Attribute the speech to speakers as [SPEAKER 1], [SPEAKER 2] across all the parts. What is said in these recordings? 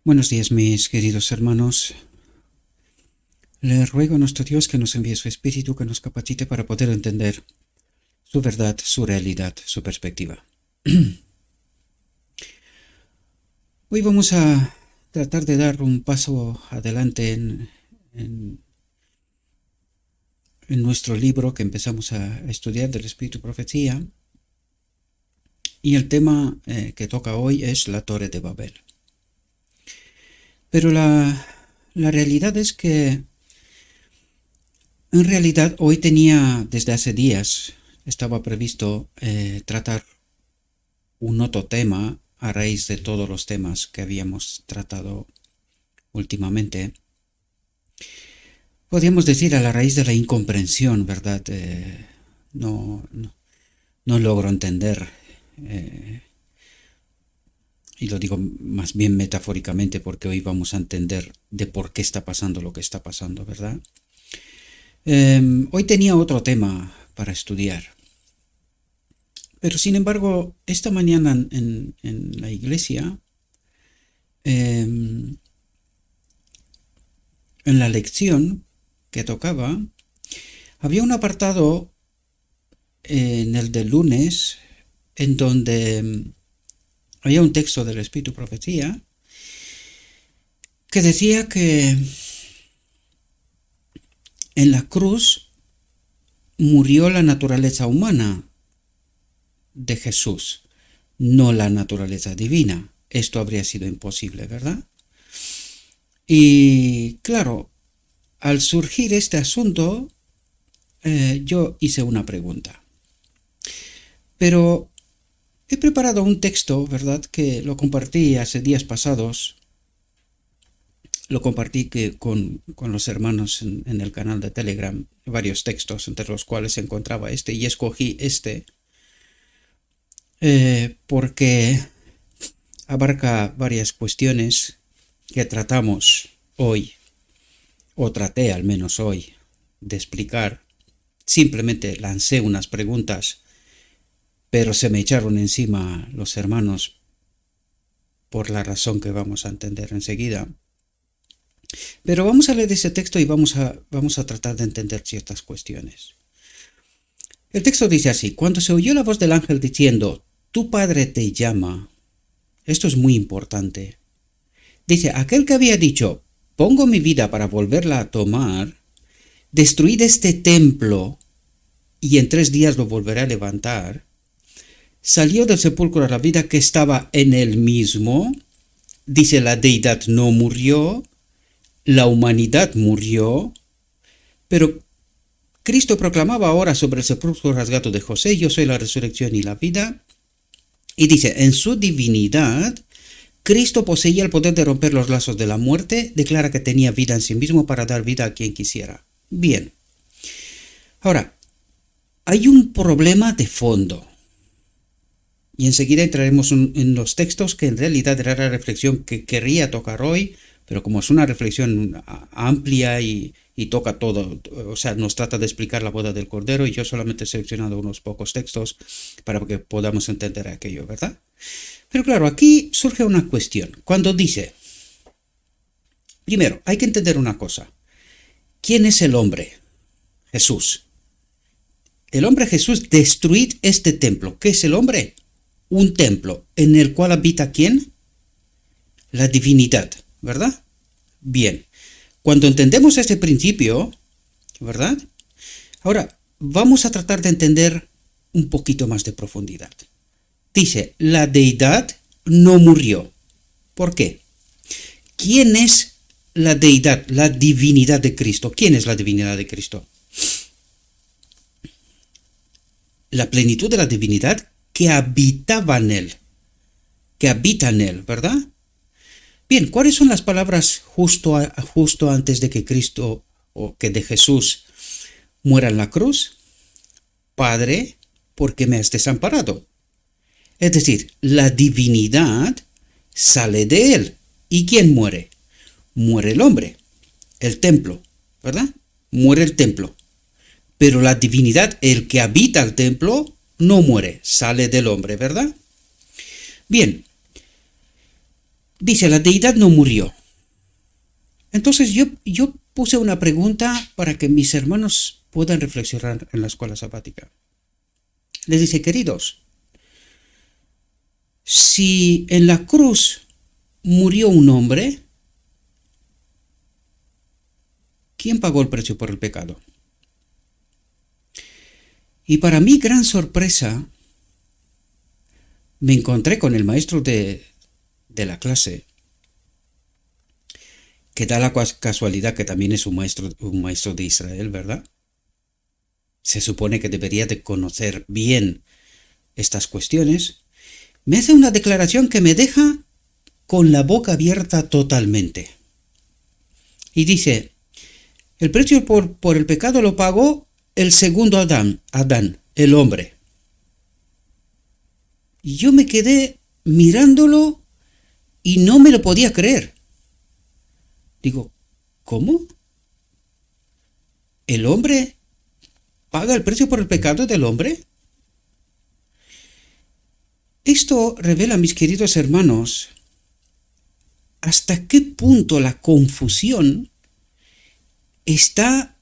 [SPEAKER 1] Buenos días, mis queridos hermanos. Le ruego a nuestro Dios que nos envíe su Espíritu, que nos capacite para poder entender su verdad, su realidad, su perspectiva. Hoy vamos a tratar de dar un paso adelante en nuestro libro que empezamos a estudiar del Espíritu y Profecía. Y el tema que toca hoy es la Torre de Babel. Pero la realidad es que en realidad hoy desde hace días, estaba previsto tratar un otro tema a raíz de todos los temas que habíamos tratado últimamente. Podríamos decir a la raíz de la incomprensión, ¿verdad? No logro entender, y lo digo más bien metafóricamente porque hoy vamos a entender de por qué está pasando lo que está pasando, ¿verdad? Hoy tenía otro tema para estudiar, pero sin embargo, esta mañana en la iglesia, en la lección que tocaba, había un apartado en el de lunes en donde había un texto del Espíritu y Profecía que decía que en la cruz murió la naturaleza humana de Jesús, no la naturaleza divina. Esto habría sido imposible, ¿verdad? Y claro, al surgir este asunto, yo hice una pregunta. Pero he preparado un texto, ¿verdad?, que lo compartí hace días pasados. Lo compartí con los hermanos en el canal de Telegram, varios textos, entre los cuales se encontraba este, y escogí este porque abarca varias cuestiones que tratamos hoy, o traté al menos hoy, de explicar. Simplemente lancé unas preguntas, pero se me echaron encima los hermanos por la razón que vamos a entender enseguida. Pero vamos a leer ese texto y vamos a tratar de entender ciertas cuestiones. El texto dice así: cuando se oyó la voz del ángel diciendo, tu padre te llama. Esto es muy importante. Dice, aquel que había dicho, pongo mi vida para volverla a tomar, destruid este templo y en 3 días lo volveré a levantar, salió del sepulcro a la vida que estaba en él mismo. Dice, la deidad no murió, la humanidad murió, pero Cristo proclamaba ahora sobre el sepulcro rasgado de José, yo soy la resurrección y la vida. Y dice, en su divinidad, Cristo poseía el poder de romper los lazos de la muerte, declara que tenía vida en sí mismo para dar vida a quien quisiera. Bien. Ahora, hay un problema de fondo. Y enseguida entraremos en los textos que en realidad era la reflexión que querría tocar hoy, pero como es una reflexión amplia y toca todo, o sea, nos trata de explicar la boda del Cordero, y yo solamente he seleccionado unos pocos textos para que podamos entender aquello, ¿verdad? Pero claro, aquí surge una cuestión. Cuando dice, primero, hay que entender una cosa. ¿Quién es el hombre? Jesús. El hombre Jesús, destruid este templo. ¿Qué es el hombre? Un templo en el cual habita ¿quién? La divinidad, ¿verdad? Bien. Cuando entendemos este principio, ¿verdad? Ahora, vamos a tratar de entender un poquito más de profundidad. Dice, la deidad no murió. ¿Por qué? ¿Quién es la deidad, la divinidad de Cristo? ¿Quién es la divinidad de Cristo? La plenitud de la divinidad que habitaba en él, que habita en él, ¿verdad? Bien, ¿cuáles son las palabras justo antes de que Cristo o que de Jesús muera en la cruz? Padre, ¿por qué me has desamparado? Es decir, la divinidad sale de él. ¿Y quién muere? Muere el hombre, el templo, ¿verdad? Muere el templo. Pero la divinidad, el que habita el templo, no muere, sale del hombre, ¿verdad? Bien. Dice, la deidad no murió. Entonces yo puse una pregunta para que mis hermanos puedan reflexionar en la escuela sabática. Les dice, queridos, si en la cruz murió un hombre, ¿quién pagó el precio por el pecado? Y para mi gran sorpresa, me encontré con el maestro de la clase, que da la casualidad que también es un maestro de Israel, ¿verdad? Se supone que debería de conocer bien estas cuestiones. Me hace una declaración que me deja con la boca abierta totalmente. Y dice, el precio por el pecado lo pagó el segundo Adán, el hombre. Y yo me quedé mirándolo y no me lo podía creer. Digo, ¿cómo? ¿El hombre paga el precio por el pecado del hombre? Esto revela, mis queridos hermanos, hasta qué punto la confusión está,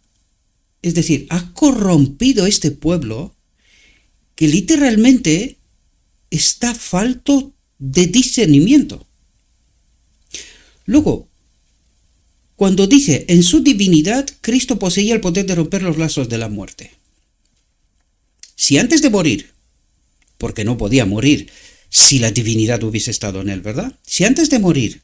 [SPEAKER 1] es decir, ha corrompido este pueblo que literalmente está falto de discernimiento. Luego, cuando dice, en su divinidad, Cristo poseía el poder de romper los lazos de la muerte. Si antes de morir, porque no podía morir si la divinidad hubiese estado en él, ¿verdad? Si antes de morir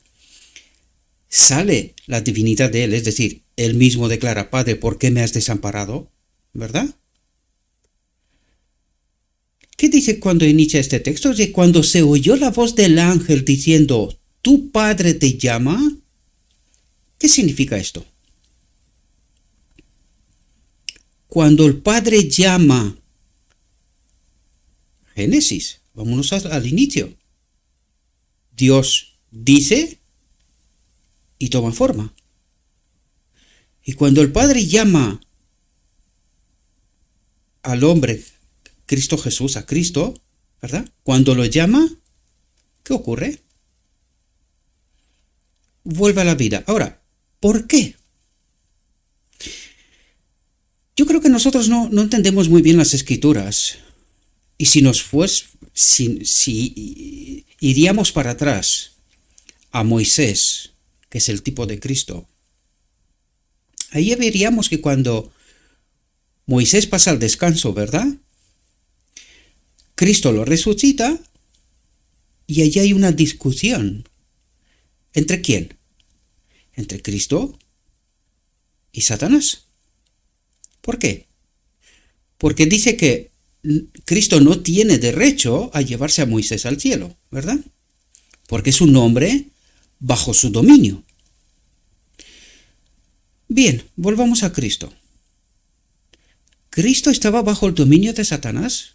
[SPEAKER 1] sale la divinidad de él, es decir, él mismo declara, Padre, ¿por qué me has desamparado? ¿Verdad? ¿Qué dice cuando inicia este texto? Dice, cuando se oyó la voz del ángel diciendo, tu Padre te llama. ¿Qué significa esto? Cuando el Padre llama, Génesis, vámonos al inicio. Dios dice y toma forma. Y cuando el Padre llama al hombre, Cristo Jesús, a Cristo, ¿verdad? Cuando lo llama, ¿qué ocurre? Vuelve a la vida. Ahora, ¿por qué? Yo creo que nosotros no entendemos muy bien las Escrituras. Y si iríamos para atrás a Moisés, que es el tipo de Cristo, ahí veríamos que cuando Moisés pasa al descanso, ¿verdad? Cristo lo resucita y allí hay una discusión. ¿Entre quién? Entre Cristo y Satanás. ¿Por qué? Porque dice que Cristo no tiene derecho a llevarse a Moisés al cielo, ¿verdad? Porque es un hombre bajo su dominio. Bien, volvamos a Cristo. ¿Cristo estaba bajo el dominio de Satanás?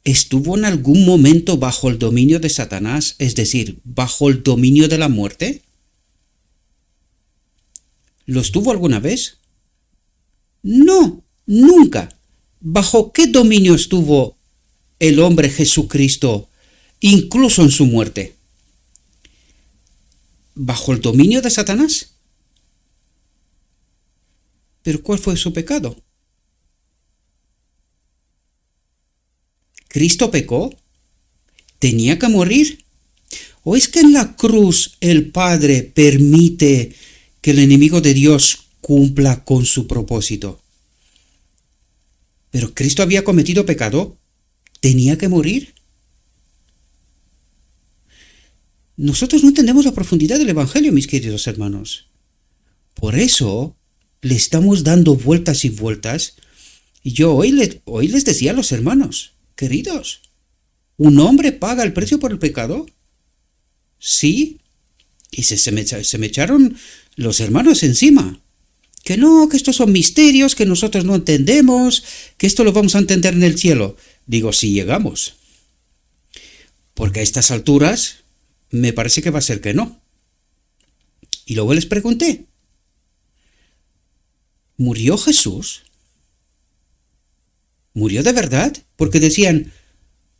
[SPEAKER 1] ¿Estuvo en algún momento bajo el dominio de Satanás, es decir, bajo el dominio de la muerte? ¿Lo estuvo alguna vez? No, nunca. ¿Bajo qué dominio estuvo el hombre Jesucristo, incluso en su muerte? ¿Bajo el dominio de Satanás? ¿Pero cuál fue su pecado? ¿Cristo pecó? ¿Tenía que morir? ¿O es que en la cruz el Padre permite que el enemigo de Dios cumpla con su propósito? ¿Pero Cristo había cometido pecado? ¿Tenía que morir? Nosotros no entendemos la profundidad del Evangelio, mis queridos hermanos. Por eso le estamos dando vueltas y vueltas. Y yo hoy les decía a los hermanos, queridos, ¿un hombre paga el precio por el pecado? Sí. Y se me echaron los hermanos encima. Que no, que estos son misterios que nosotros no entendemos, que esto lo vamos a entender en el cielo. Digo, si llegamos. Porque a estas alturas me parece que va a ser que no. Y luego les pregunté, ¿murió Jesús? ¿Murió de verdad? Porque decían,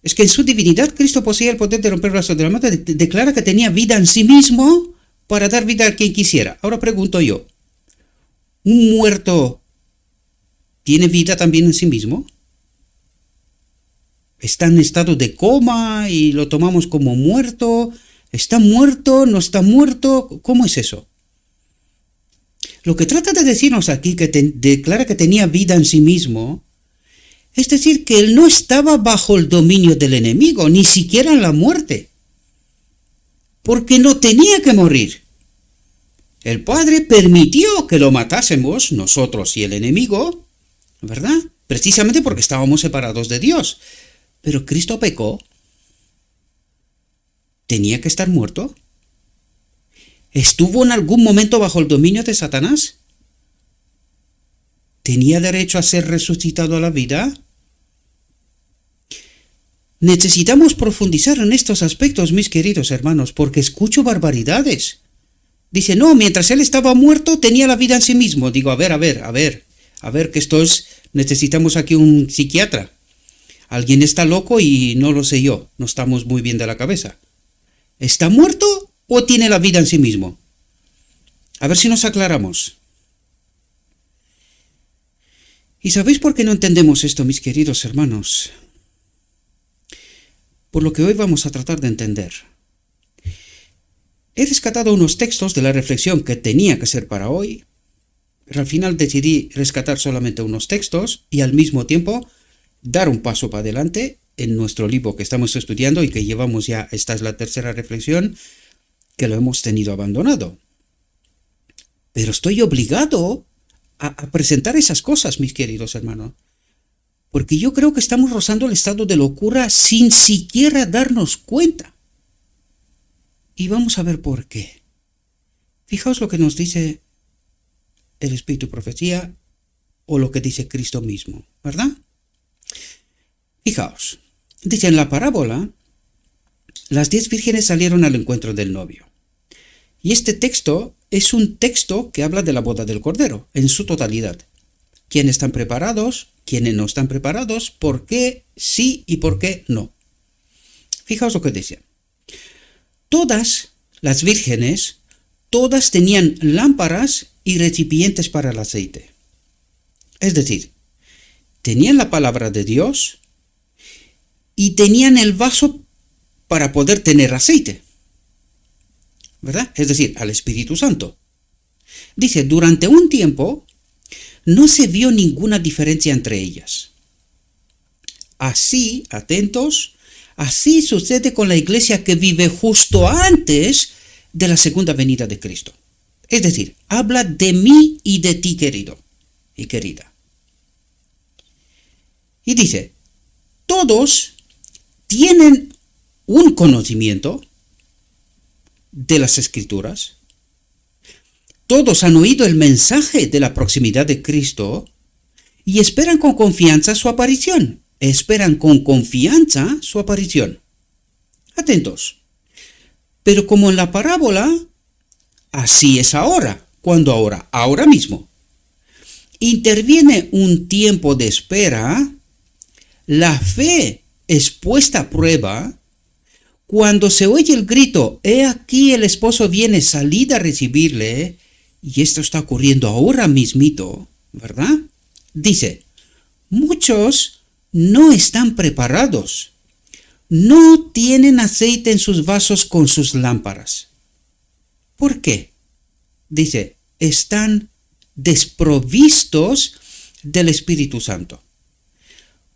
[SPEAKER 1] Es que en su divinidad Cristo poseía el poder de romper los lazos de la muerte, declara que tenía vida en sí mismo para dar vida a quien quisiera. Ahora pregunto yo, ¿un muerto tiene vida también en sí mismo? ¿Está en estado de coma y lo tomamos como muerto? ¿Está muerto? ¿No está muerto? ¿Cómo es eso? Lo que trata de decirnos aquí, que declara que tenía vida en sí mismo, es decir, que él no estaba bajo el dominio del enemigo, ni siquiera en la muerte, porque no tenía que morir. El Padre permitió que lo matásemos, nosotros y el enemigo, ¿verdad? Precisamente porque estábamos separados de Dios. Pero Cristo pecó. ¿Tenía que estar muerto? ¿Estuvo en algún momento bajo el dominio de Satanás? ¿Tenía derecho a ser resucitado a la vida? Necesitamos profundizar en estos aspectos, mis queridos hermanos, porque escucho barbaridades. Dice, no, mientras él estaba muerto tenía la vida en sí mismo. Digo, a ver, que esto es, necesitamos aquí un psiquiatra. Alguien está loco y no lo sé yo, no estamos muy bien de la cabeza. ¿Está muerto o tiene la vida en sí mismo? A ver si nos aclaramos. ¿Y sabéis por qué no entendemos esto, mis queridos hermanos? Por lo que hoy vamos a tratar de entender. He rescatado unos textos de la reflexión que tenía que ser para hoy, pero al final decidí rescatar solamente unos textos y al mismo tiempo dar un paso para adelante en nuestro libro que estamos estudiando y que llevamos ya, esta es la tercera reflexión, que lo hemos tenido abandonado. Pero estoy obligado a presentar esas cosas, mis queridos hermanos, porque yo creo que estamos rozando el estado de locura sin siquiera darnos cuenta. Y vamos a ver por qué. Fijaos lo que nos dice el Espíritu y Profecía o lo que dice Cristo mismo, ¿verdad? Fijaos, dice en la parábola, las 10 vírgenes salieron al encuentro del novio. Y este texto es un texto que habla de la boda del Cordero, en su totalidad. ¿Quiénes están preparados? ¿Quiénes no están preparados? ¿Por qué sí y por qué no? Fijaos lo que dice. Todas las vírgenes, todas tenían lámparas y recipientes para el aceite. Es decir, tenían la palabra de Dios y tenían el vaso para poder tener aceite, ¿verdad? Es decir, al Espíritu Santo. Dice, durante un tiempo no se vio ninguna diferencia entre ellas. Así, atentos, así sucede con la iglesia que vive justo antes de la segunda venida de Cristo. Es decir, habla de mí y de ti, querido y querida. Y dice, todos tienen un conocimiento de las Escrituras. Todos han oído el mensaje de la proximidad de Cristo y esperan con confianza su aparición. Esperan con confianza su aparición. Atentos. Pero como en la parábola, así es ahora. ¿Cuándo ahora? Ahora mismo. Interviene un tiempo de espera. La fe es puesta a prueba. Cuando se oye el grito, he aquí el esposo viene, salid a recibirle, y esto está ocurriendo ahora mismito, ¿verdad? Dice, muchos no están preparados, no tienen aceite en sus vasos con sus lámparas. ¿Por qué? Dice, están desprovistos del Espíritu Santo.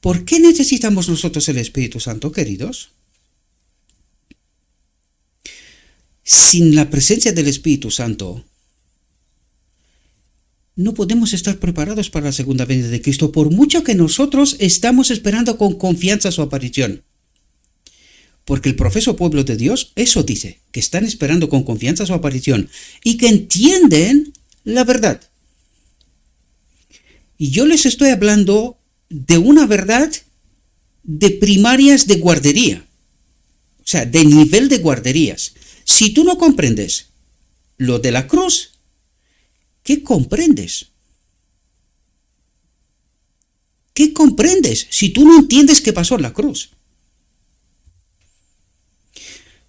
[SPEAKER 1] ¿Por qué necesitamos nosotros el Espíritu Santo, queridos? Sin la presencia del Espíritu Santo, no podemos estar preparados para la segunda venida de Cristo, por mucho que nosotros estamos esperando con confianza su aparición. Porque el profeso pueblo de Dios eso dice, que están esperando con confianza su aparición y que entienden la verdad. Y yo les estoy hablando de una verdad de primarias de guardería, o sea, de nivel de guarderías. Si tú no comprendes lo de la cruz, ¿qué comprendes? ¿Qué comprendes si tú no entiendes qué pasó en la cruz?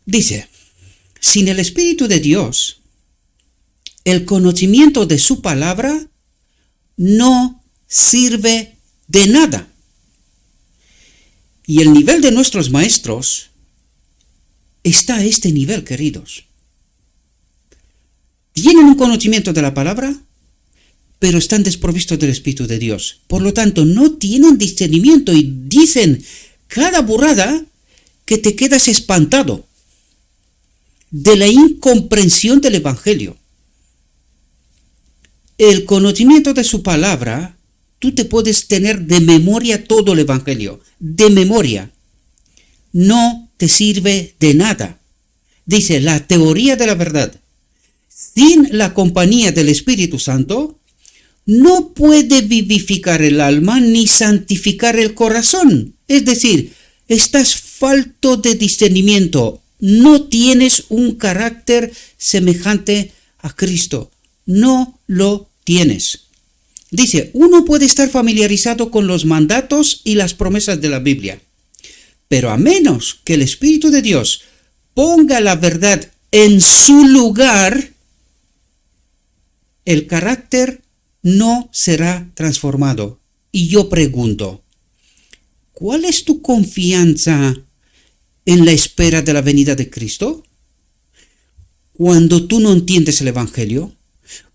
[SPEAKER 1] Dice, sin el Espíritu de Dios, el conocimiento de su palabra no sirve de nada. Y el nivel de nuestros maestros está a este nivel, queridos. Tienen un conocimiento de la palabra, pero están desprovistos del Espíritu de Dios. Por lo tanto, no tienen discernimiento y dicen cada burrada que te quedas espantado de la incomprensión del Evangelio. El conocimiento de su palabra, tú te puedes tener de memoria todo el Evangelio, de memoria. No te sirve de nada. Dice, la teoría de la verdad, sin la compañía del Espíritu Santo, no puede vivificar el alma ni santificar el corazón. Es decir, estás falto de discernimiento. No tienes un carácter semejante a Cristo. No lo tienes. Dice, uno puede estar familiarizado con los mandatos y las promesas de la Biblia, pero a menos que el Espíritu de Dios ponga la verdad en su lugar, el carácter no será transformado. Y yo pregunto, ¿cuál es tu confianza en la espera de la venida de Cristo? Cuando tú no entiendes el Evangelio,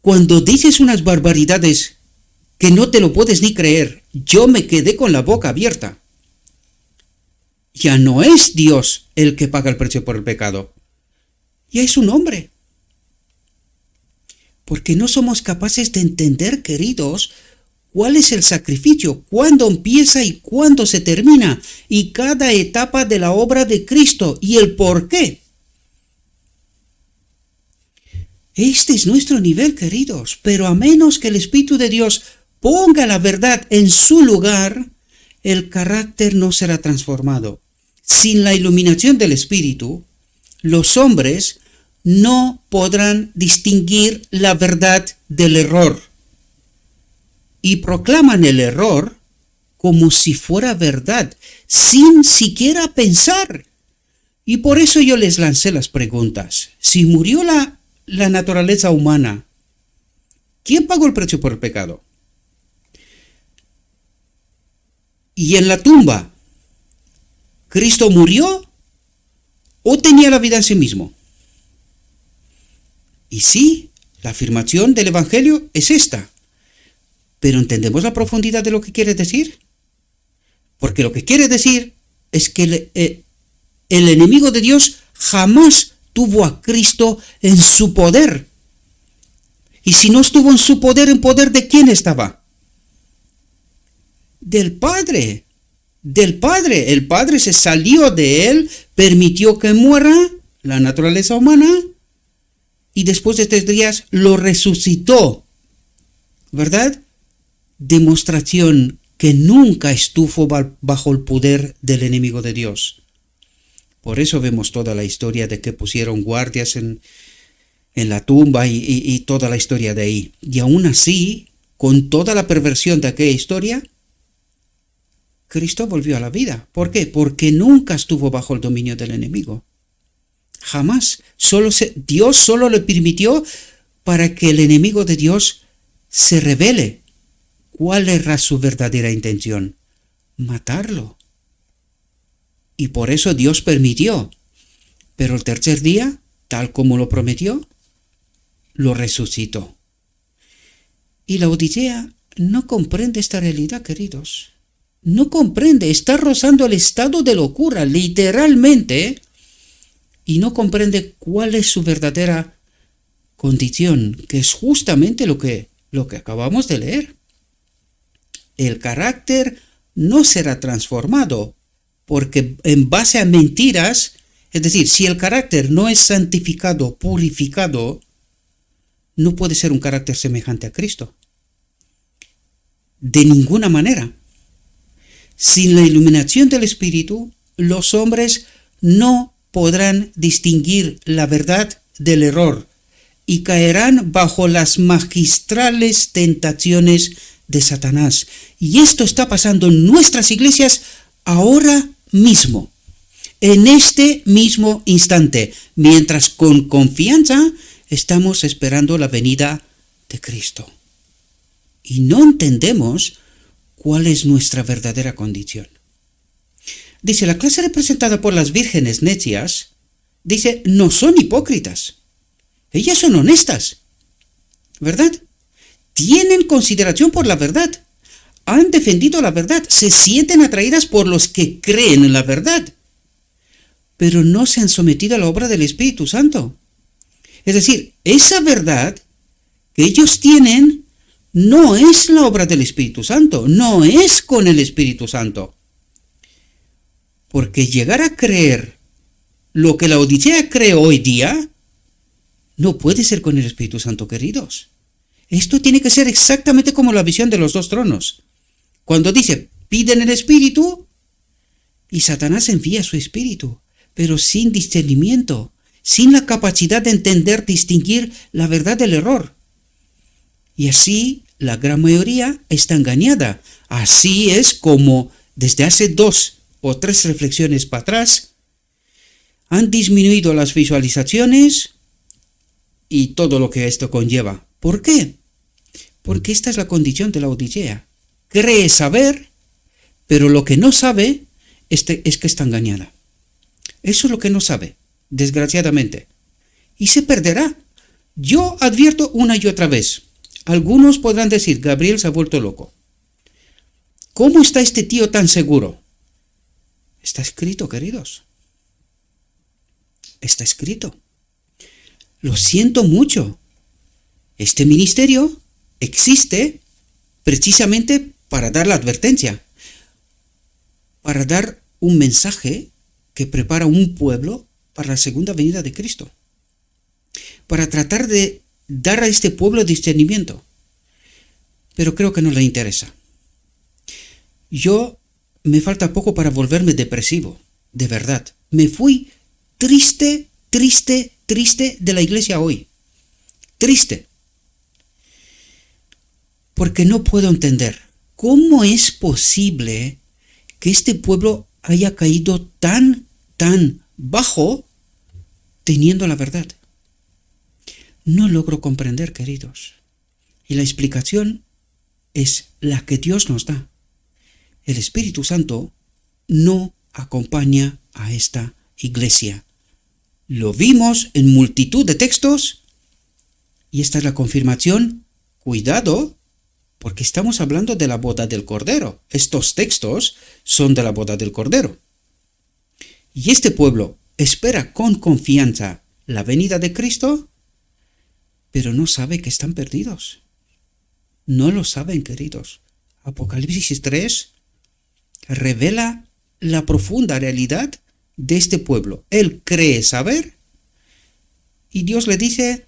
[SPEAKER 1] cuando dices unas barbaridades que no te lo puedes ni creer, yo me quedé con la boca abierta. Ya no es Dios el que paga el precio por el pecado, ya es un hombre. Porque no somos capaces de entender, queridos, cuál es el sacrificio, cuándo empieza y cuándo se termina, y cada etapa de la obra de Cristo y el por qué. Este es nuestro nivel, queridos, pero a menos que el Espíritu de Dios ponga la verdad en su lugar, el carácter no será transformado. Sin la iluminación del Espíritu, los hombres no podrán distinguir la verdad del error y proclaman el error como si fuera verdad, sin siquiera pensar. Y por eso yo les lancé las preguntas. Si murió la naturaleza humana, ¿quién pagó el precio por el pecado? Y en la tumba, ¿Cristo murió o tenía la vida en sí mismo? Y sí, la afirmación del Evangelio es esta. Pero ¿entendemos la profundidad de lo que quiere decir? Porque lo que quiere decir es que el enemigo de Dios jamás tuvo a Cristo en su poder. Y si no estuvo en su poder, ¿en poder de quién estaba? Del Padre. Del Padre. El Padre se salió de él, permitió que muera la naturaleza humana, y después de 3 días lo resucitó, ¿verdad? Demostración que nunca estuvo bajo el poder del enemigo de Dios. Por eso vemos toda la historia de que pusieron guardias en la tumba y toda la historia de ahí. Y aún así, con toda la perversión de aquella historia, Cristo volvió a la vida. ¿Por qué? Porque nunca estuvo bajo el dominio del enemigo. Jamás. Dios solo le permitió para que el enemigo de Dios se revele. ¿Cuál era su verdadera intención? Matarlo. Y por eso Dios permitió. Pero el tercer día, tal como lo prometió, lo resucitó. Y la Odisea no comprende esta realidad, queridos. No comprende, está rozando el estado de locura, literalmente, y no comprende cuál es su verdadera condición, que es justamente lo que acabamos de leer. El carácter no será transformado, porque en base a mentiras, es decir, si el carácter no es santificado, purificado, no puede ser un carácter semejante a Cristo. De ninguna manera. Sin la iluminación del Espíritu, los hombres no podrán distinguir la verdad del error y caerán bajo las magistrales tentaciones de Satanás. Y esto está pasando en nuestras iglesias ahora mismo. en este mismo instante, mientras con confianza estamos esperando la venida de Cristo. Y no entendemos cuál es nuestra verdadera condición. Dice, la clase representada por las vírgenes necias, dice, no son hipócritas. Ellas son honestas, ¿verdad? Tienen consideración por la verdad. Han defendido la verdad. Se sienten atraídas por los que creen en la verdad. Pero no se han sometido a la obra del Espíritu Santo. Es decir, esa verdad que ellos tienen no es la obra del Espíritu Santo. No es con el Espíritu Santo. Porque llegar a creer lo que la Odisea cree hoy día no puede ser con el Espíritu Santo, queridos. Esto tiene que ser exactamente como la visión de los dos tronos. Cuando dice, piden el Espíritu, y Satanás envía su Espíritu, pero sin discernimiento, sin la capacidad de entender, distinguir la verdad del error. Y así la gran mayoría está engañada. Así es como desde hace 2 o 3 reflexiones para atrás han disminuido las visualizaciones y todo lo que esto conlleva. ¿Por qué? Porque esta es la condición de la Odisea. Cree saber, pero lo que no sabe es que está engañada. Eso es lo que no sabe, desgraciadamente. Y se perderá. Yo advierto una y otra vez. Algunos podrán decir, Gabriel se ha vuelto loco. ¿Cómo está este tío tan seguro? Está escrito, queridos. Está escrito. Lo siento mucho. Este ministerio existe precisamente para dar la advertencia, para dar un mensaje que prepara un pueblo para la segunda venida de Cristo, para tratar de dar a este pueblo discernimiento. Pero creo que no le interesa. Yo me falta poco para volverme depresivo, de verdad. Me fui triste de la iglesia hoy. Triste. Porque no puedo entender cómo es posible que este pueblo haya caído tan bajo teniendo la verdad. No logro comprender, queridos. Y la explicación es la que Dios nos da. El Espíritu Santo no acompaña a esta iglesia. Lo vimos en multitud de textos y esta es la confirmación. Cuidado, porque estamos hablando de la boda del Cordero. Estos textos son de la boda del Cordero. Y este pueblo espera con confianza la venida de Cristo, pero no sabe que están perdidos. No lo saben, queridos. Apocalipsis 3 revela la profunda realidad de este pueblo. Él cree saber y Dios le dice,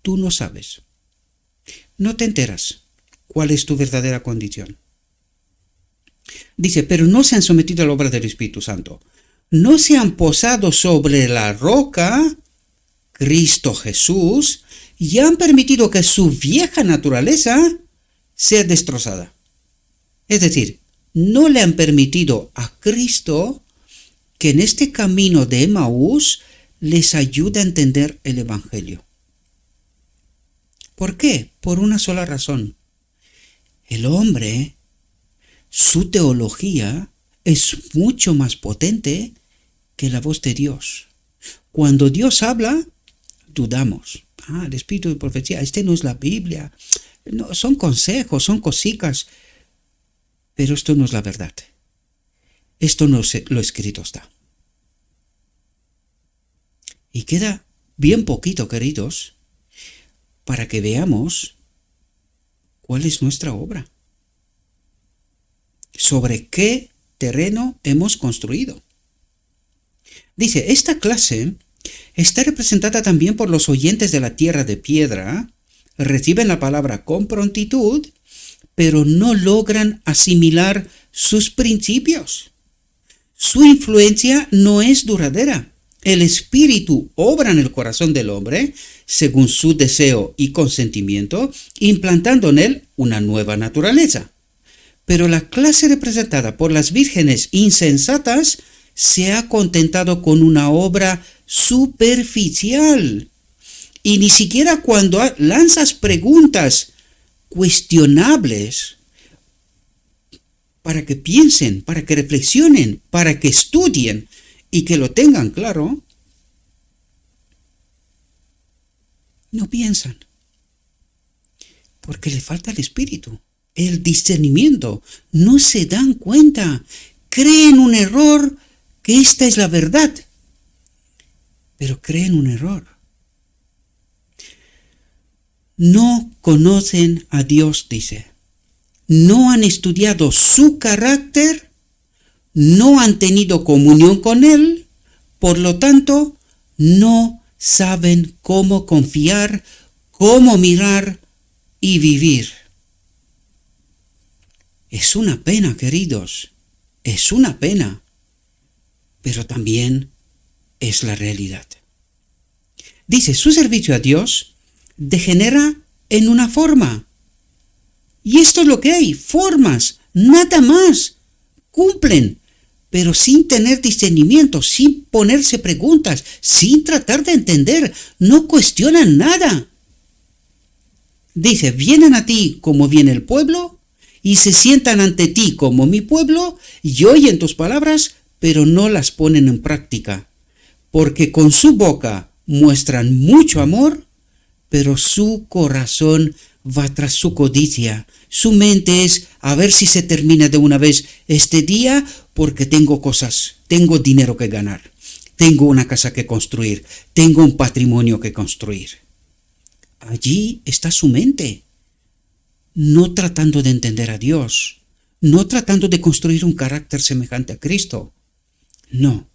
[SPEAKER 1] tú no sabes. No te enteras cuál es tu verdadera condición. Dice, pero no se han sometido a la obra del Espíritu Santo. No se han posado sobre la roca, Cristo Jesús, y han permitido que su vieja naturaleza sea destrozada. Es decir, no le han permitido a Cristo que en este camino de Emaús les ayude a entender el Evangelio. ¿Por qué? Por una sola razón. El hombre, su teología es mucho más potente que la voz de Dios. Cuando Dios habla, dudamos. El espíritu de profecía, no es la Biblia. No, son consejos, son cositas. Pero esto no es la verdad. Esto no lo escrito está. Y queda bien poquito, queridos, para que veamos cuál es nuestra obra. ¿Sobre qué terreno hemos construido? Dice, esta clase está representada también por los oyentes de la tierra de piedra, reciben la palabra con prontitud, pero no logran asimilar sus principios. Su influencia no es duradera. El Espíritu obra en el corazón del hombre según su deseo y consentimiento, implantando en él una nueva naturaleza. Pero la clase representada por las vírgenes insensatas se ha contentado con una obra superficial. Y ni siquiera cuando lanzas preguntas cuestionables para que piensen, para que reflexionen, para que estudien y que lo tengan claro, no piensan. Porque le falta el espíritu, el discernimiento. No se dan cuenta. Creen un error que esta es la verdad. Pero creen un error. No conocen a Dios, dice. No han estudiado su carácter, no han tenido comunión con Él, por lo tanto, no saben cómo confiar, cómo mirar y vivir. Es una pena, queridos, es una pena, pero también es la realidad. Dice, su servicio a Dios degenera en una forma. Y esto es lo que hay, formas, nada más. Cumplen, pero sin tener discernimiento, sin ponerse preguntas, sin tratar de entender, no cuestionan nada. Dice, vienen a ti como viene el pueblo, y se sientan ante ti como mi pueblo, y oyen tus palabras, pero no las ponen en práctica, porque con su boca muestran mucho amor, pero su corazón va tras su codicia. Su mente es a ver si se termina de una vez este día porque tengo cosas, tengo dinero que ganar, tengo una casa que construir, tengo un patrimonio que construir. Allí está su mente, no tratando de entender a Dios, no tratando de construir un carácter semejante a Cristo. No.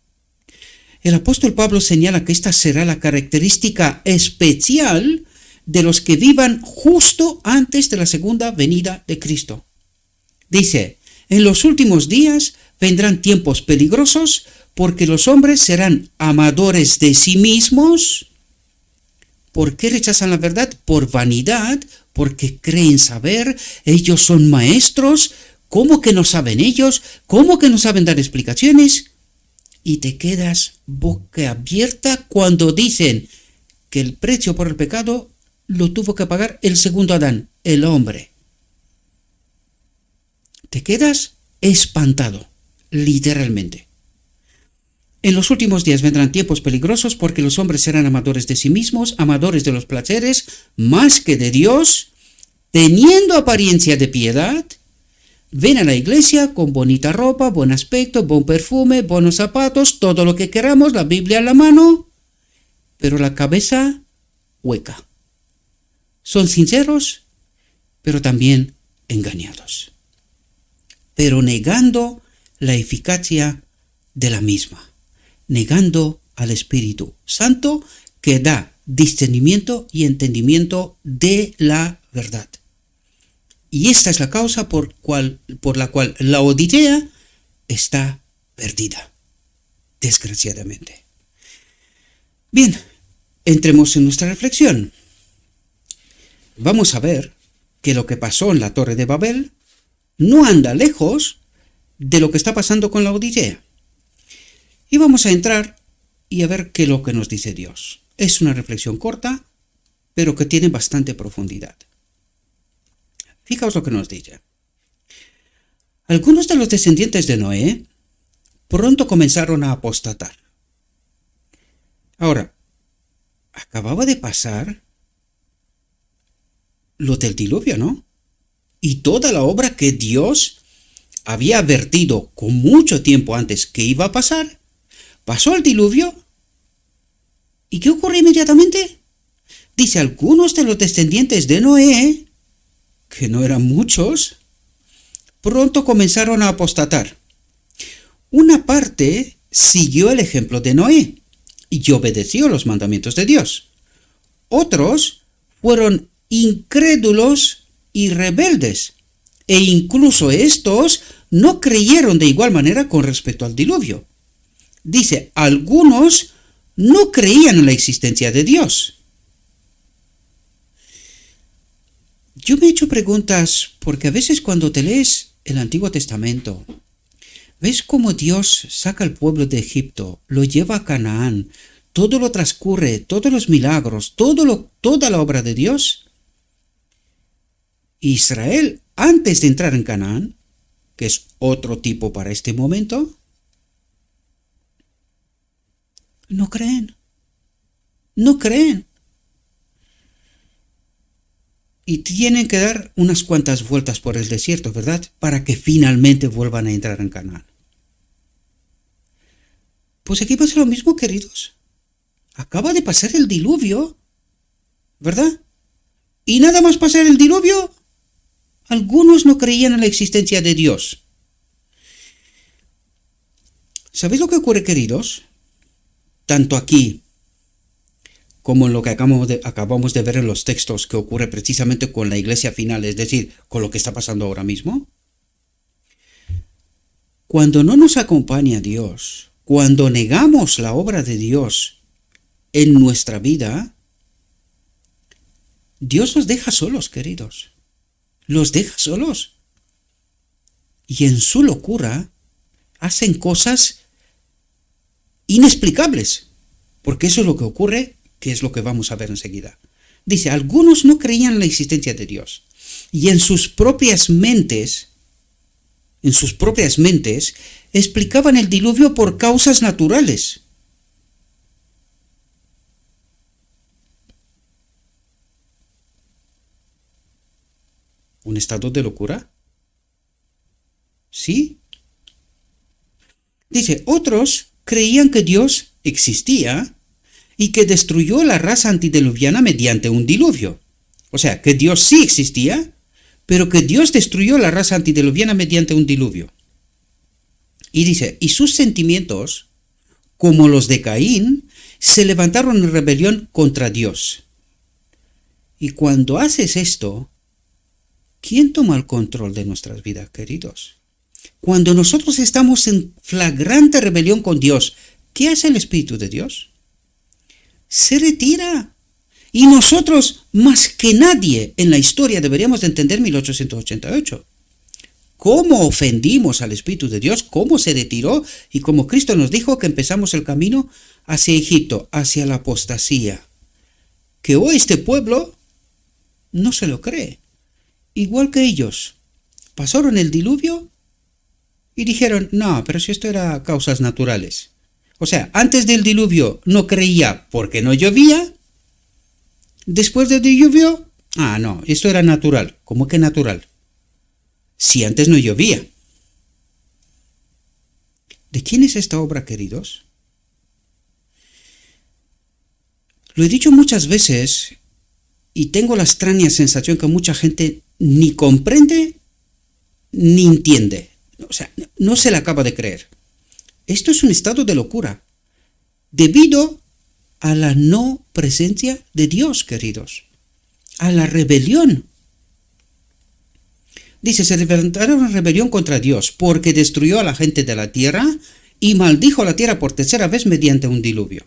[SPEAKER 1] El apóstol Pablo señala que esta será la característica especial de los que vivan justo antes de la segunda venida de Cristo. Dice, en los últimos días vendrán tiempos peligrosos porque los hombres serán amadores de sí mismos. ¿Por qué rechazan la verdad? Por vanidad, porque creen saber, ellos son maestros. ¿Cómo que no saben ellos? ¿Cómo que no saben dar explicaciones? Y te quedas boca abierta cuando dicen que el precio por el pecado lo tuvo que pagar el segundo Adán, el hombre. Te quedas espantado, literalmente. En los últimos días vendrán tiempos peligrosos porque los hombres serán amadores de sí mismos, amadores de los placeres, más que de Dios, teniendo apariencia de piedad. Ven a la iglesia con bonita ropa, buen aspecto, buen perfume, buenos zapatos, todo lo que queramos, la Biblia en la mano, pero la cabeza hueca. Son sinceros, pero también engañados, pero negando la eficacia de la misma, negando al Espíritu Santo que da discernimiento y entendimiento de la verdad. Y esta es la causa por la cual la Odisea está perdida, desgraciadamente. Bien, entremos en nuestra reflexión. Vamos a ver que lo que pasó en la Torre de Babel no anda lejos de lo que está pasando con la Odisea. Y vamos a entrar y a ver qué es lo que nos dice Dios. Es una reflexión corta, pero que tiene bastante profundidad. Fijaos lo que nos dice. Algunos de los descendientes de Noé pronto comenzaron a apostatar. Ahora, acababa de pasar lo del diluvio, ¿no? Y toda la obra que Dios había advertido con mucho tiempo antes que iba a pasar, pasó el diluvio. ¿Y qué ocurre inmediatamente? Dice, algunos de los descendientes de Noé, que no eran muchos, pronto comenzaron a apostatar. Una parte siguió el ejemplo de Noé y obedeció los mandamientos de Dios. Otros fueron incrédulos y rebeldes, e incluso estos no creyeron de igual manera con respecto al diluvio. Dice, algunos no creían en la existencia de Dios. Yo me he hecho preguntas porque a veces cuando te lees el Antiguo Testamento, ¿Ves cómo Dios saca al pueblo de Egipto, lo lleva a Canaán? Todo lo transcurre, todos los milagros, toda la obra de Dios. Israel, antes de entrar en Canaán, que es otro tipo para este momento, no creen. No creen. Y tienen que dar unas cuantas vueltas por el desierto, ¿verdad? Para que finalmente vuelvan a entrar en Canaán. Pues aquí pasa lo mismo, queridos. Acaba de pasar el diluvio, ¿verdad? Y nada más pasar el diluvio, algunos no creían en la existencia de Dios. ¿Sabéis lo que ocurre, queridos? Tanto aquí como en lo que acabamos de ver en los textos, que ocurre precisamente con la iglesia final, es decir, con lo que está pasando ahora mismo. Cuando no nos acompaña Dios, cuando negamos la obra de Dios en nuestra vida, Dios los deja solos, queridos. Los deja solos. Y en su locura hacen cosas inexplicables, porque eso es lo que ocurre, que es lo que vamos a ver enseguida. Dice, algunos no creían en la existencia de Dios, y en sus propias mentes, explicaban el diluvio por causas naturales. ¿Un estado de locura? ¿Sí? Dice, otros creían que Dios existía y que destruyó la raza antediluviana mediante un diluvio. O sea, que Dios sí existía, pero que Dios destruyó la raza antediluviana mediante un diluvio. Y dice, y sus sentimientos, como los de Caín, se levantaron en rebelión contra Dios. Y cuando haces esto, ¿quién toma el control de nuestras vidas, queridos? Cuando nosotros estamos en flagrante rebelión con Dios, ¿qué hace el Espíritu de Dios? Se retira. Y nosotros, más que nadie en la historia, deberíamos de entender 1888. Cómo ofendimos al Espíritu de Dios, cómo se retiró y cómo Cristo nos dijo que empezamos el camino hacia Egipto, hacia la apostasía. Que hoy este pueblo no se lo cree. Igual que ellos, pasaron el diluvio y dijeron, no, pero si esto era causas naturales. O sea, antes del diluvio no creía porque no llovía. Después del diluvio, no, esto era natural. ¿Cómo que natural? Si antes no llovía. ¿De quién es esta obra, queridos? Lo he dicho muchas veces y tengo la extraña sensación que mucha gente ni comprende ni entiende. O sea, no se le acaba de creer. Esto es un estado de locura, debido a la no presencia de Dios, queridos, a la rebelión. Dice, se levantaron en rebelión contra Dios, porque destruyó a la gente de la tierra y maldijo a la tierra por tercera vez mediante un diluvio.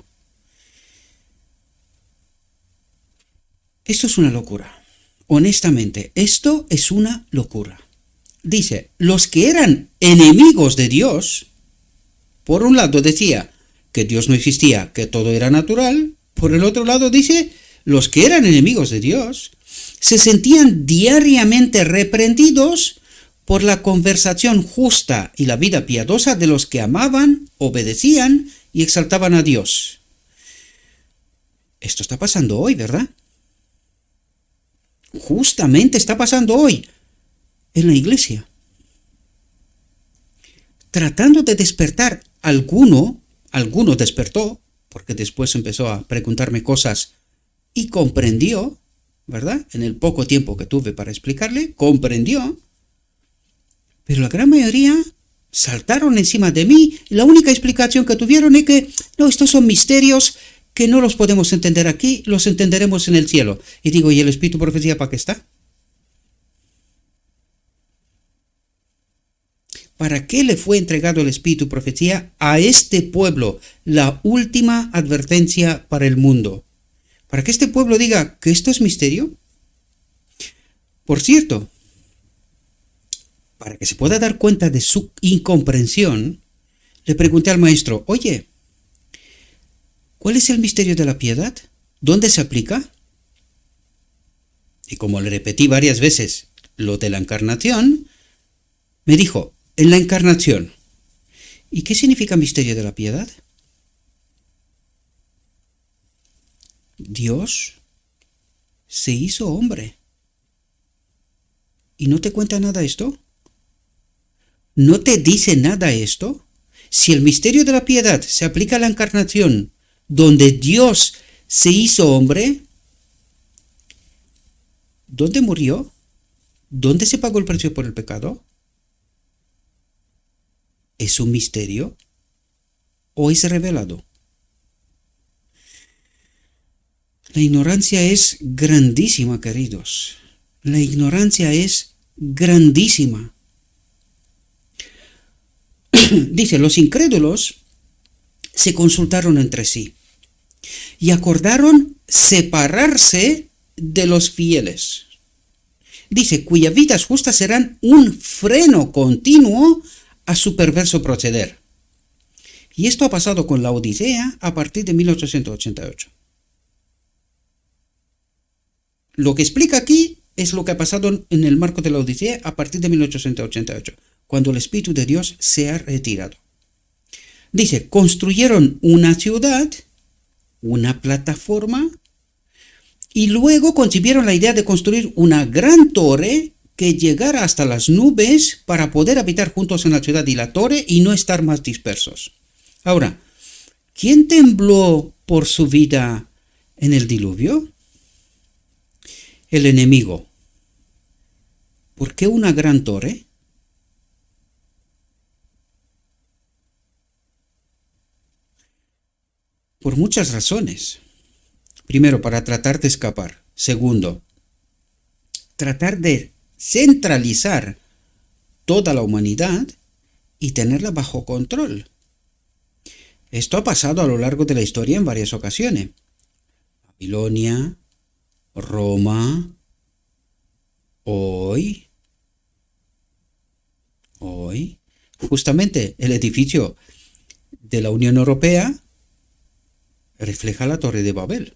[SPEAKER 1] Esto es una locura. Honestamente, esto es una locura. Dice, los que eran enemigos de Dios, por un lado decía que Dios no existía, que todo era natural. Por el otro lado dice, los que eran enemigos de Dios se sentían diariamente reprendidos por la conversación justa y la vida piadosa de los que amaban, obedecían y exaltaban a Dios. Esto está pasando hoy, ¿verdad? Justamente está pasando hoy en la iglesia. Tratando de despertar alguno despertó, porque después empezó a preguntarme cosas y comprendió, ¿verdad? En el poco tiempo que tuve para explicarle, comprendió, pero la gran mayoría saltaron encima de mí y la única explicación que tuvieron es que, no, estos son misterios que no los podemos entender aquí, los entenderemos en el cielo. Y digo, ¿y el Espíritu Profecía para qué está? ¿Para qué le fue entregado el Espíritu Profecía a este pueblo? La última advertencia para el mundo. ¿Para que este pueblo diga que esto es misterio? Por cierto, para que se pueda dar cuenta de su incomprensión, le pregunté al maestro, oye, ¿cuál es el misterio de la piedad? ¿Dónde se aplica? Y como le repetí varias veces lo de la encarnación, me dijo, en la encarnación. ¿Y qué significa misterio de la piedad? Dios se hizo hombre. ¿Y no te cuenta nada esto? ¿No te dice nada esto? Si el misterio de la piedad se aplica a la encarnación, donde Dios se hizo hombre, ¿dónde murió? ¿Dónde se pagó el precio por el pecado? ¿Es un misterio o es revelado? La ignorancia es grandísima, queridos. La ignorancia es grandísima. Dice, los incrédulos se consultaron entre sí y acordaron separarse de los fieles. Dice, cuyas vidas justas serán un freno continuo a su perverso proceder. Y esto ha pasado con la Odisea a partir de 1888. Lo que explica aquí es lo que ha pasado en el marco de la Odisea a partir de 1888, cuando el Espíritu de Dios se ha retirado. Dice, construyeron una ciudad, una plataforma, y luego concibieron la idea de construir una gran torre que llegara hasta las nubes para poder habitar juntos en la ciudad y la torre y no estar más dispersos. Ahora, ¿quién tembló por su vida en el diluvio? El enemigo. ¿Por qué una gran torre? Por muchas razones. Primero, para tratar de escapar. Segundo, tratar de centralizar toda la humanidad y tenerla bajo control. Esto ha pasado a lo largo de la historia en varias ocasiones. Babilonia, Roma, hoy, justamente el edificio de la Unión Europea refleja la Torre de Babel.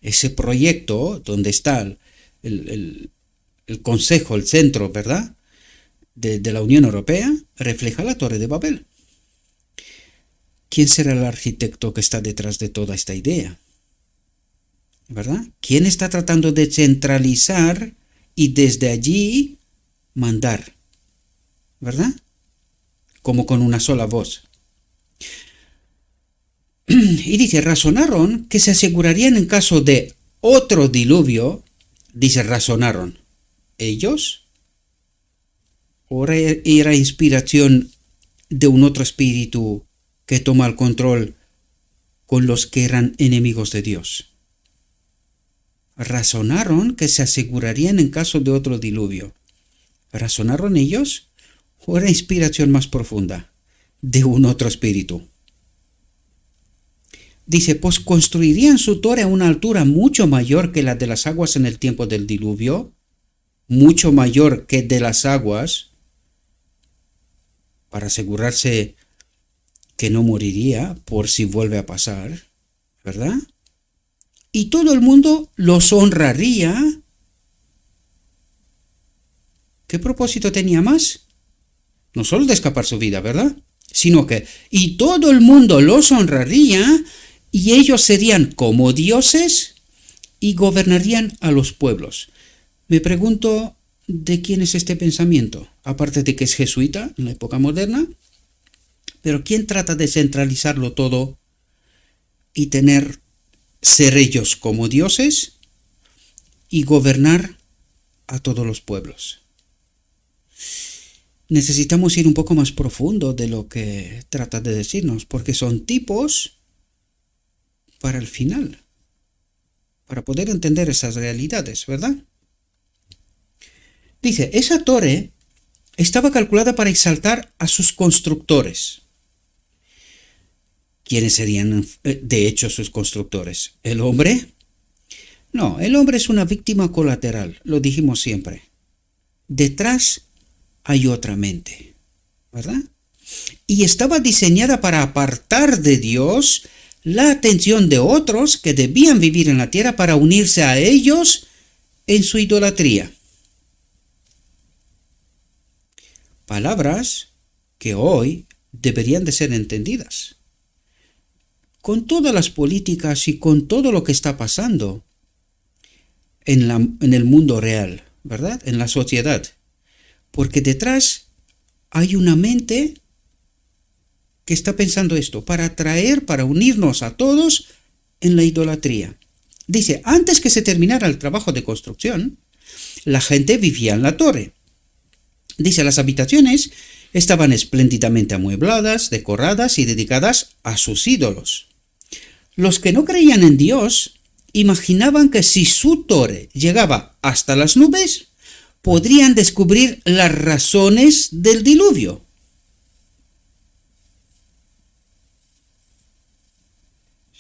[SPEAKER 1] Ese proyecto donde está el Consejo, el centro, ¿verdad?, de la Unión Europea, refleja la Torre de Babel. ¿Quién será el arquitecto que está detrás de toda esta idea? ¿Verdad? ¿Quién está tratando de centralizar y desde allí mandar? ¿Verdad? Como con una sola voz. Y dice, razonaron que se asegurarían en caso de otro diluvio. Dice, razonaron. ¿Ellos? ¿O era inspiración de un otro espíritu que toma el control con los que eran enemigos de Dios? Razonaron que se asegurarían en caso de otro diluvio. ¿Razonaron ellos? ¿O era inspiración más profunda de un otro espíritu? Dice, pues construirían su torre a una altura mucho mayor que la de las aguas en el tiempo del diluvio, mucho mayor que de las aguas, para asegurarse que no moriría por si vuelve a pasar, ¿verdad? Y todo el mundo los honraría. ¿Qué propósito tenía más? No solo de escapar su vida, ¿verdad? Sino que, y todo el mundo los honraría y ellos serían como dioses y gobernarían a los pueblos. Me pregunto, ¿de quién es este pensamiento? Aparte de que es jesuita en la época moderna, pero ¿quién trata de centralizarlo todo y ser ellos como dioses y gobernar a todos los pueblos? Necesitamos ir un poco más profundo de lo que trata de decirnos, porque son tipos para el final, para poder entender esas realidades, ¿verdad? Dice, esa torre estaba calculada para exaltar a sus constructores. ¿Quiénes serían, de hecho, sus constructores? ¿El hombre? No, el hombre es una víctima colateral, lo dijimos siempre. detrás hay otra mente, ¿verdad? Y estaba diseñada para apartar de Dios la atención de otros que debían vivir en la tierra para unirse a ellos en su idolatría. Palabras que hoy deberían de ser entendidas. Con todas las políticas y con todo lo que está pasando en el mundo real, ¿verdad? En la sociedad. Porque detrás hay una mente que está pensando esto, para atraer, para unirnos a todos en la idolatría. Dice, antes que se terminara el trabajo de construcción, la gente vivía en la torre. Dice, las habitaciones estaban espléndidamente amuebladas, decoradas y dedicadas a sus ídolos. Los que no creían en Dios imaginaban que si su torre llegaba hasta las nubes, podrían descubrir las razones del diluvio.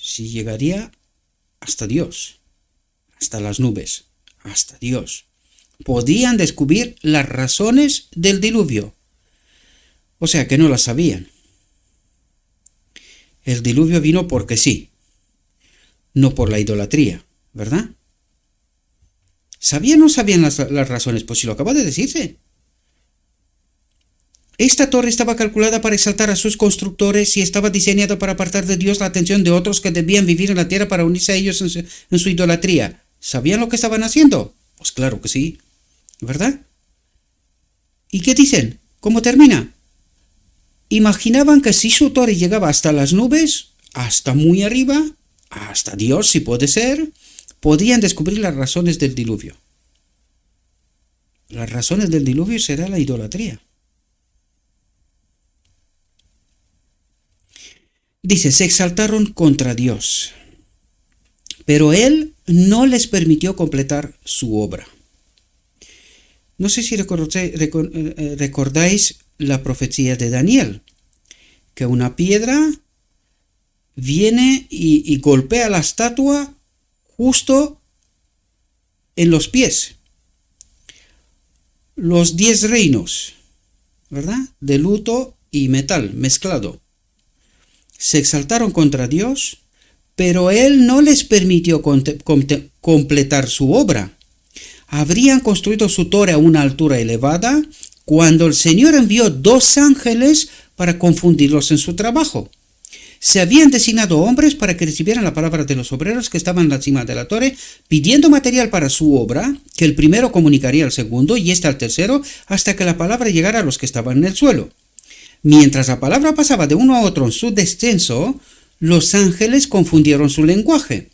[SPEAKER 1] Si llegaría hasta Dios, hasta las nubes, hasta Dios, podían descubrir las razones del diluvio. O sea que no las sabían. El diluvio vino porque sí, no por la idolatría, ¿verdad? ¿Sabían o no sabían las razones? Pues si lo acaba de decirse. Esta torre estaba calculada para exaltar a sus constructores y estaba diseñada para apartar de Dios la atención de otros que debían vivir en la tierra para unirse a ellos en su idolatría. ¿Sabían lo que estaban haciendo? Pues claro que sí, ¿verdad? ¿Y qué dicen? ¿Cómo termina? Imaginaban que si su torre llegaba hasta las nubes, hasta muy arriba, hasta Dios si puede ser, podían descubrir las razones del diluvio. Las razones del diluvio será la idolatría. Dice, se exaltaron contra Dios, pero Él no les permitió completar su obra. No sé si recordáis la profecía de Daniel, que una piedra viene y golpea la estatua justo en los pies. Los 10 reinos, ¿verdad? De luto y metal mezclado. Se exaltaron contra Dios, pero Él no les permitió completar su obra. Habrían construido su torre a una altura elevada cuando el Señor envió 2 ángeles para confundirlos en su trabajo. Se habían designado hombres para que recibieran la palabra de los obreros que estaban en la cima de la torre, pidiendo material para su obra, que el primero comunicaría al segundo y al tercero, hasta que la palabra llegara a los que estaban en el suelo. Mientras la palabra pasaba de uno a otro en su descenso, los ángeles confundieron su lenguaje.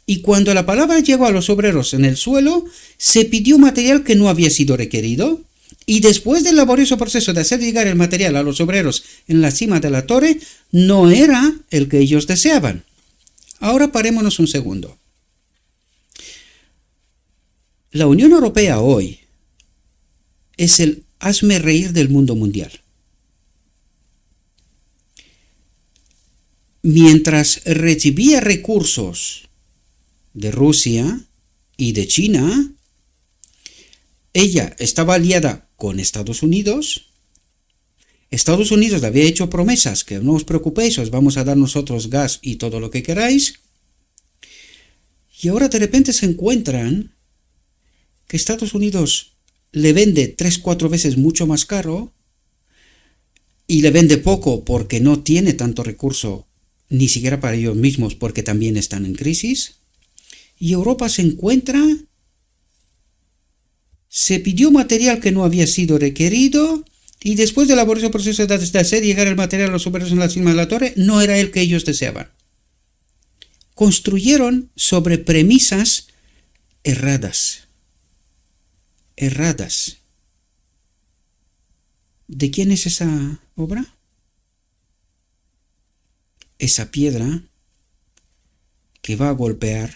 [SPEAKER 1] Y cuando la palabra llegó a los obreros en el suelo, se pidió material que no había sido requerido, y después del laborioso proceso de hacer llegar el material a los obreros en la cima de la torre, no era el que ellos deseaban. Ahora parémonos un segundo. La Unión Europea hoy es el hazme-reír del mundo mundial. Mientras recibía recursos de Rusia y de China, ella estaba aliada con Estados Unidos. Estados Unidos le había hecho promesas que no os preocupéis, os vamos a dar nosotros gas y todo lo que queráis. Y ahora de repente se encuentran que Estados Unidos le vende 3-4 veces mucho más caro y le vende poco porque no tiene tanto recurso ni siquiera para ellos mismos porque también están en crisis. Y Europa se encuentra, se pidió material que no había sido requerido y después del laborioso proceso de hacer llegar el material a los obreros en la cima de la torre, no era el que ellos deseaban. Construyeron sobre premisas erradas. ¿De quién es esa obra? Esa piedra que va a golpear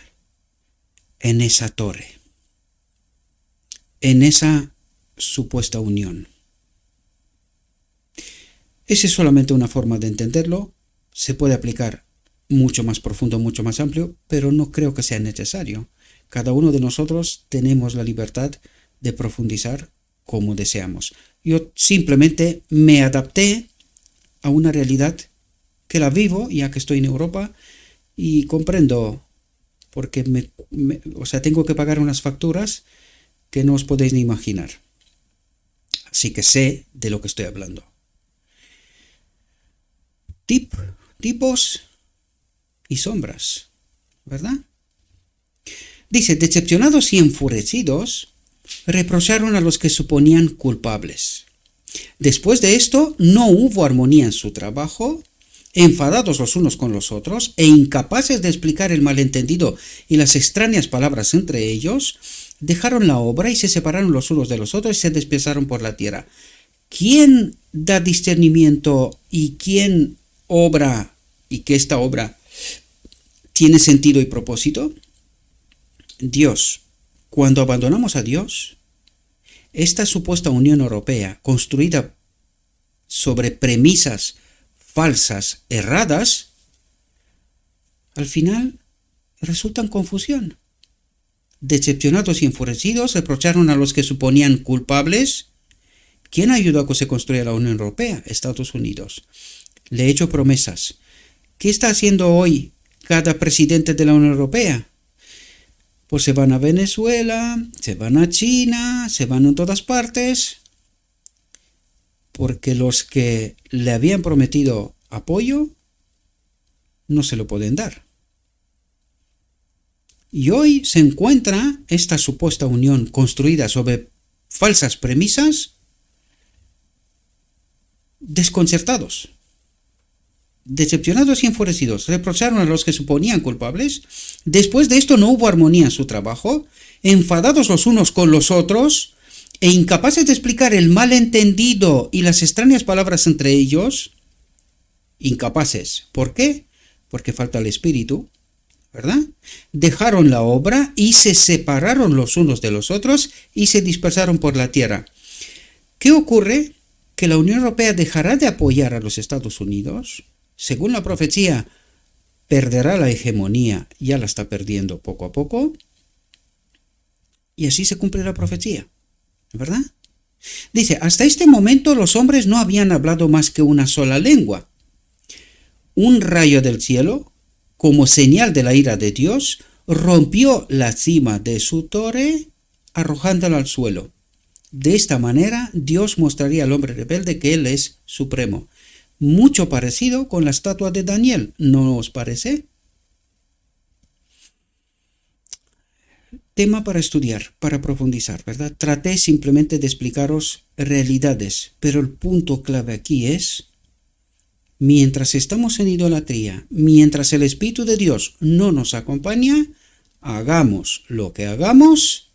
[SPEAKER 1] en esa torre, en esa supuesta unión. Esa es solamente una forma de entenderlo, se puede aplicar mucho más profundo, mucho más amplio, pero no creo que sea necesario. Cada uno de nosotros tenemos la libertad de profundizar como deseamos. Yo simplemente me adapté a una realidad que la vivo, ya que estoy en Europa, y comprendo, porque tengo que pagar unas facturas que no os podéis ni imaginar. Así que sé de lo que estoy hablando. Tipos y sombras, ¿verdad? Dice, decepcionados y enfurecidos, reprocharon a los que suponían culpables. Después de esto, no hubo armonía en su trabajo, enfadados los unos con los otros e incapaces de explicar el malentendido y las extrañas palabras entre ellos, dejaron la obra y se separaron los unos de los otros y se dispersaron por la tierra. ¿Quién da discernimiento y quién obra y que esta obra tiene sentido y propósito? Dios. Cuando abandonamos a Dios, esta supuesta Unión Europea, construida sobre premisas falsas, erradas, al final resultan confusión. Decepcionados y enfurecidos, reprocharon a los que suponían culpables. ¿Quién ayudó a que se construya la Unión Europea? Estados Unidos. Le he hecho promesas. ¿Qué está haciendo hoy cada presidente de la Unión Europea? Pues se van a Venezuela, se van a China, se van a todas partes, porque los que le habían prometido apoyo no se lo pueden dar. Y hoy se encuentra esta supuesta unión construida sobre falsas premisas, desconcertados. Decepcionados y enfurecidos, reprocharon a los que suponían culpables. Después de esto no hubo armonía en su trabajo, enfadados los unos con los otros e incapaces de explicar el malentendido y las extrañas palabras entre ellos. Incapaces. ¿Por qué? Porque falta el espíritu, ¿verdad? Dejaron la obra y se separaron los unos de los otros y se dispersaron por la tierra. ¿Qué ocurre? Que la Unión Europea dejará de apoyar a los Estados Unidos. Según la profecía, perderá la hegemonía, ya la está perdiendo poco a poco, y así se cumple la profecía, ¿verdad? Dice, hasta este momento los hombres no habían hablado más que una sola lengua. Un rayo del cielo, como señal de la ira de Dios, rompió la cima de su torre, arrojándola al suelo. De esta manera, Dios mostraría al hombre rebelde que Él es supremo. Mucho parecido con la estatua de Daniel, ¿no os parece? Tema para estudiar, para profundizar, ¿verdad? Traté simplemente de explicaros realidades, pero el punto clave aquí es, mientras estamos en idolatría, mientras el Espíritu de Dios no nos acompaña, hagamos lo que hagamos,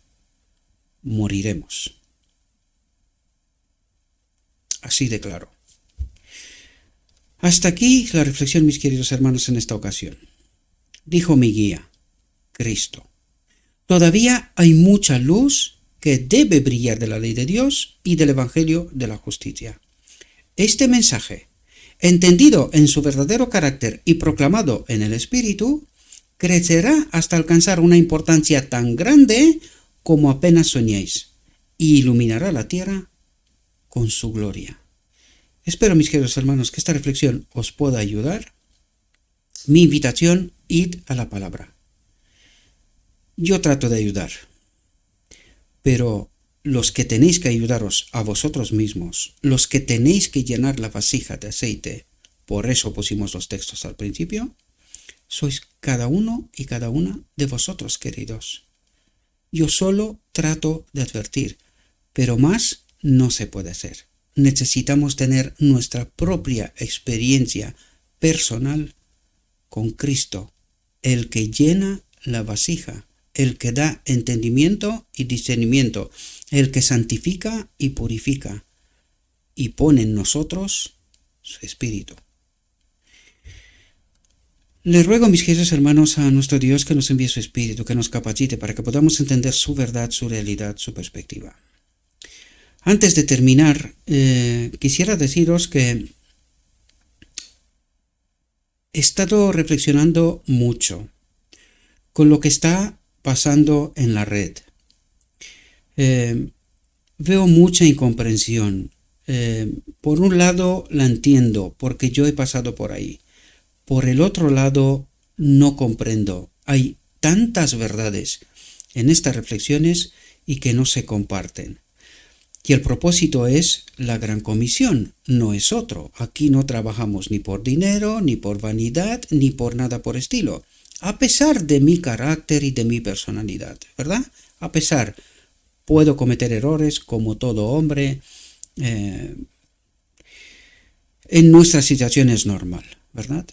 [SPEAKER 1] moriremos. Así de claro. Hasta aquí la reflexión, mis queridos hermanos, en esta ocasión. Dijo mi guía, Cristo. Todavía hay mucha luz que debe brillar de la ley de Dios y del Evangelio de la justicia. Este mensaje, entendido en su verdadero carácter y proclamado en el Espíritu, crecerá hasta alcanzar una importancia tan grande como apenas soñéis, y iluminará la tierra con su gloria. Espero, mis queridos hermanos, que esta reflexión os pueda ayudar. Mi invitación, id a la palabra. Yo trato de ayudar, pero los que tenéis que ayudaros a vosotros mismos, los que tenéis que llenar la vasija de aceite, por eso pusimos los textos al principio, sois cada uno y cada una de vosotros, queridos. Yo solo trato de advertir, pero más no se puede hacer. Necesitamos tener nuestra propia experiencia personal con Cristo, el que llena la vasija, el que da entendimiento y discernimiento, el que santifica y purifica, y pone en nosotros su Espíritu. Le ruego, mis queridos hermanos, a nuestro Dios que nos envíe su Espíritu, que nos capacite para que podamos entender su verdad, su realidad, su perspectiva. Antes de terminar, quisiera deciros que he estado reflexionando mucho con lo que está pasando en la red. veo mucha incomprensión. Por un lado la entiendo porque yo he pasado por ahí. Por el otro lado no comprendo. Hay tantas verdades en estas reflexiones y que no se comparten. Y el propósito es la gran comisión, no es otro. Aquí no trabajamos ni por dinero, ni por vanidad, ni por nada por estilo. A pesar de mi carácter y de mi personalidad, ¿verdad? A pesar, puedo cometer errores como todo hombre. En nuestra situación es normal, ¿verdad?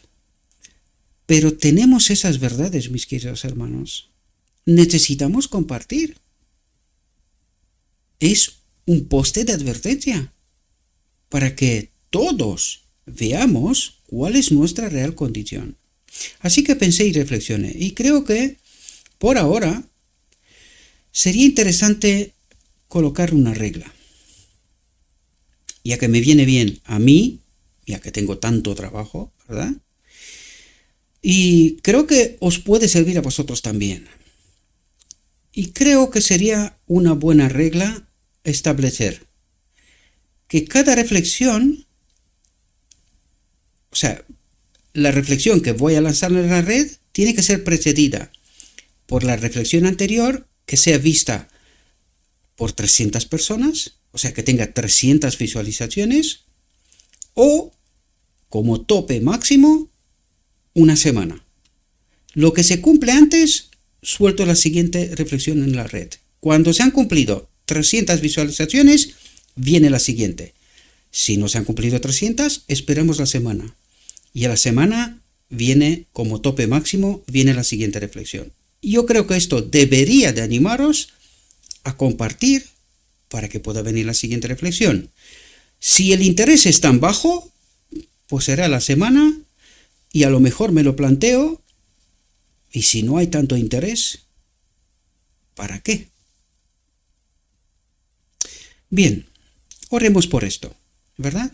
[SPEAKER 1] Pero tenemos esas verdades, mis queridos hermanos. Necesitamos compartir. Es un poste de advertencia para que todos veamos cuál es nuestra real condición. Así que pensé y reflexioné, y creo que por ahora sería interesante colocar una regla, ya que me viene bien a mí, ya que tengo tanto trabajo, ¿verdad? Y creo que os puede servir a vosotros también. Y creo que sería una buena regla establecer que cada reflexión, o sea, la reflexión que voy a lanzar en la red tiene que ser precedida por la reflexión anterior que sea vista por 300 personas, o sea, que tenga 300 visualizaciones, o como tope máximo, una semana. Lo que se cumple antes, suelto la siguiente reflexión en la red. Cuando se han cumplido 300 visualizaciones, viene la siguiente. Si no se han cumplido 300, esperamos la semana. Y a la semana viene como tope máximo, viene la siguiente reflexión. Yo creo que esto debería de animaros a compartir para que pueda venir la siguiente reflexión. Si el interés es tan bajo, pues será la semana y a lo mejor me lo planteo, y si no hay tanto interés, ¿para qué? Bien, oremos por esto, ¿verdad?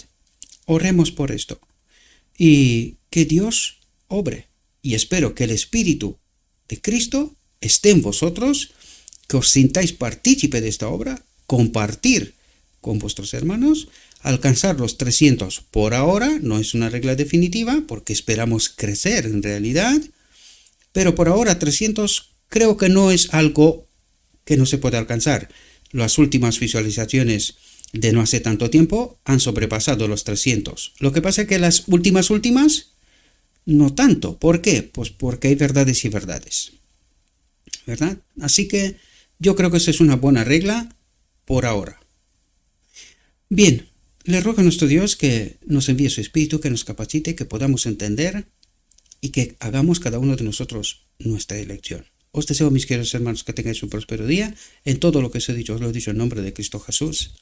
[SPEAKER 1] Oremos por esto. Y que Dios obre. Y espero que el Espíritu de Cristo esté en vosotros, que os sintáis partícipe de esta obra, compartir con vuestros hermanos, alcanzar los 300 por ahora, no es una regla definitiva, porque esperamos crecer en realidad, pero por ahora 300 creo que no es algo que no se puede alcanzar. Las últimas visualizaciones de no hace tanto tiempo han sobrepasado los 300. Lo que pasa es que las últimas no tanto. ¿Por qué? Pues porque hay verdades y verdades, ¿verdad? Así que yo creo que esa es una buena regla por ahora. Bien, le ruego a nuestro Dios que nos envíe su Espíritu, que nos capacite, que podamos entender y que hagamos cada uno de nosotros nuestra elección. Os deseo, mis queridos hermanos, que tengáis un próspero día. En todo lo que os he dicho, os lo he dicho en nombre de Cristo Jesús.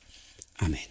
[SPEAKER 1] Amén.